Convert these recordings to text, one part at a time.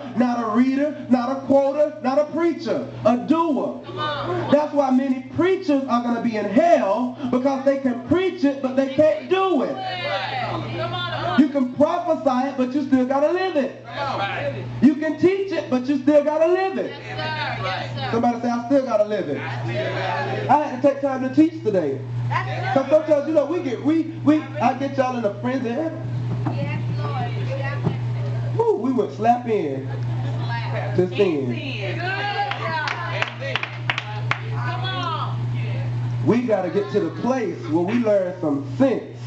not a reader, not a quoter, not a preacher, a doer. That's why many preachers are going to be in hell, because they can preach it, but they can't do it. You can prophesy it, but you still got to live it. You can teach it, but you still got to live it. Somebody say, I still got to live it. I had to take time to teach today. Because sometimes, you know, I get y'all in a frenzy. Woo, we would slap in to sin. We got to get to the place where we learn some sense,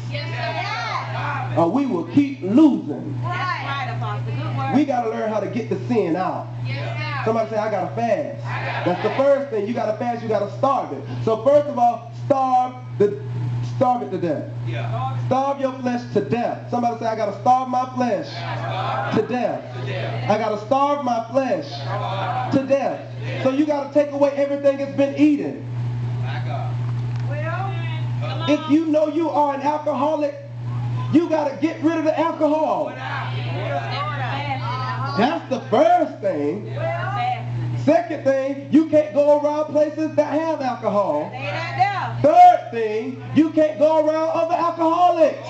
or we will keep losing. We got to learn how to get the sin out. Somebody say, I got to fast. That's the first thing. You got to fast, you got to starve it. So first of all, starve it to death. Starve your flesh to death. Somebody say, I got to starve my flesh to death. I got to starve my flesh to death. So you got to take away everything it's been eaten. If you know you are an alcoholic, you got to get rid of the alcohol. That's the first thing. Second thing, you can't go around places that have alcohol. Third thing, you can't go around other alcoholics.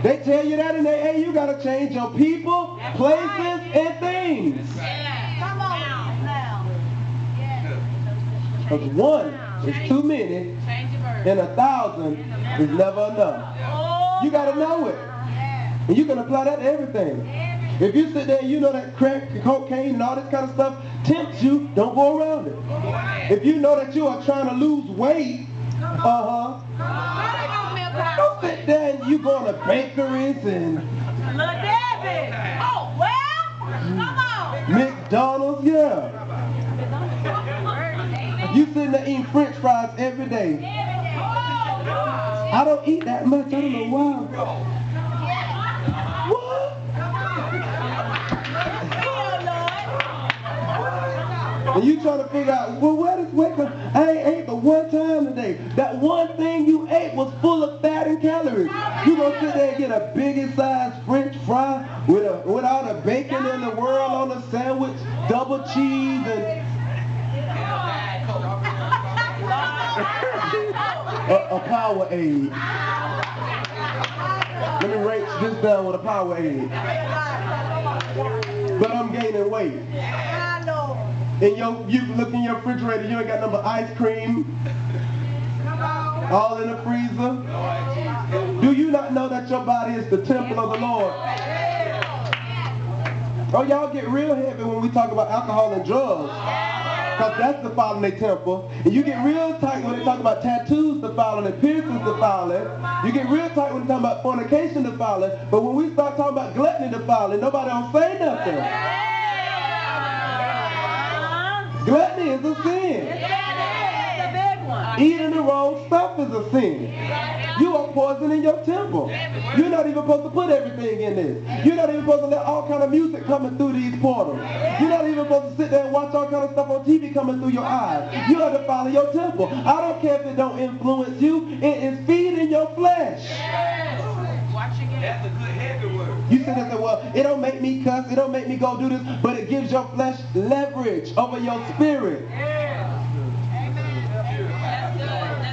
They tell you that in the AA, you got to change your people, places, and things. Because one is too many, and 1,000 is never enough. You got to know it. And you can apply that to everything. If you sit there and you know that crack, cocaine, and all this kind of stuff tempts you, don't go around it. If you know that you are trying to lose weight, don't sit there and you go to bakeries and McDonald's, yeah. You sitting there eating French fries every day. I don't eat that much. I don't know why. What? And you trying to figure out, well, where this weight come? I ain't ate but one time today. That one thing you ate was full of fat and calories. You gonna sit there and get a biggest size French fry with all the bacon in the world on the sandwich, double cheese, and a Powerade. Let me rate this down with a Powerade. But I'm gaining weight. And you look in your refrigerator, you ain't got no ice cream. All in the freezer. Do you not know that your body is the temple of the Lord? Oh, y'all get real heavy when we talk about alcohol and drugs. Because that's defiling their temple. And you get real tight when they talk about tattoos defiling and piercings defiling. You get real tight when they talk about fornication defiling. But when we start talking about gluttony defiling, nobody don't say nothing. Gluttony is a sin. Eating the wrong stuff is a sin. You are poisoning your temple. You're not even supposed to put everything in this. You're not even supposed to let all kind of music coming through these portals. You're not even supposed to sit there and watch all kind of stuff on TV coming through your eyes. You have to follow your temple. I don't care if it don't influence you. It is feeding your flesh. That's a good heavy word. You sit there and say, well, it don't make me cuss, it don't make me go do this, but it gives your flesh leverage over your spirit.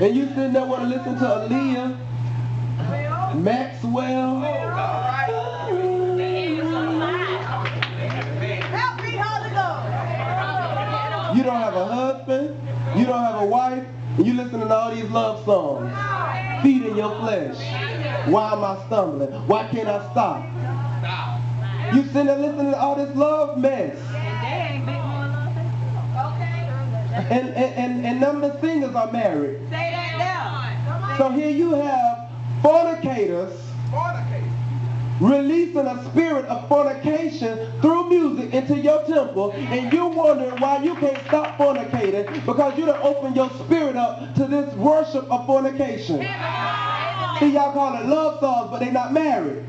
And you sitting there want to listen to Aaliyah, Maxwell. You don't have a husband, you don't have a wife, and you listening to all these love songs, feeding your flesh. Why am I stumbling? Why can't I stop? You sitting there listening to all this love mess. And none of the singers are married. Say that now. So here you have fornicators releasing a spirit of fornication through music into your temple, and you're wondering why you can't stop fornicating because you done opened your spirit up to this worship of fornication. See, y'all call it love songs, but they're not married.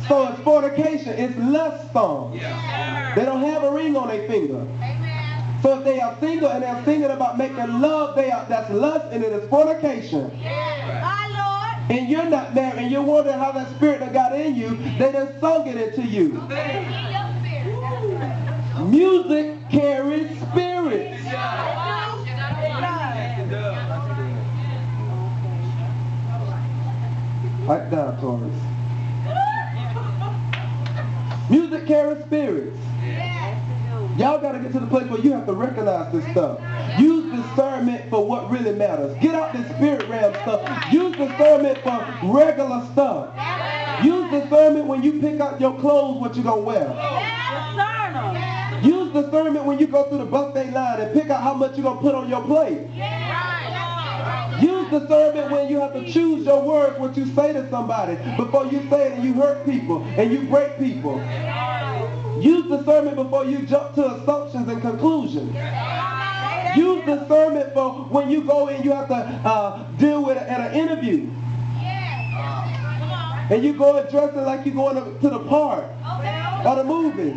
So it's fornication, it's lust songs. They don't have a ring on their finger. So if they are single and they're singing about making love, that's lust and it is fornication. and you're not married, and you're wondering how that spirit that got in you, they done sung it into you. Music carries spirits. Pipe down, Taurus. Music carries spirits. Y'all got to get to the place where you have to recognize this stuff. Use discernment for what really matters. Get out this spirit realm stuff. Use discernment for regular stuff. Use discernment when you pick out your clothes, what you going to wear. Use discernment when you go through the buffet line and pick out how much you're going to put on your plate. Use discernment when you have to choose your words, what you say to somebody before you say it and you hurt people and you break people. Use discernment before you jump to assumptions and conclusions. Use discernment for when you go in, you have to deal with it at an interview. And you go and dress it like you're going to the park or the movie.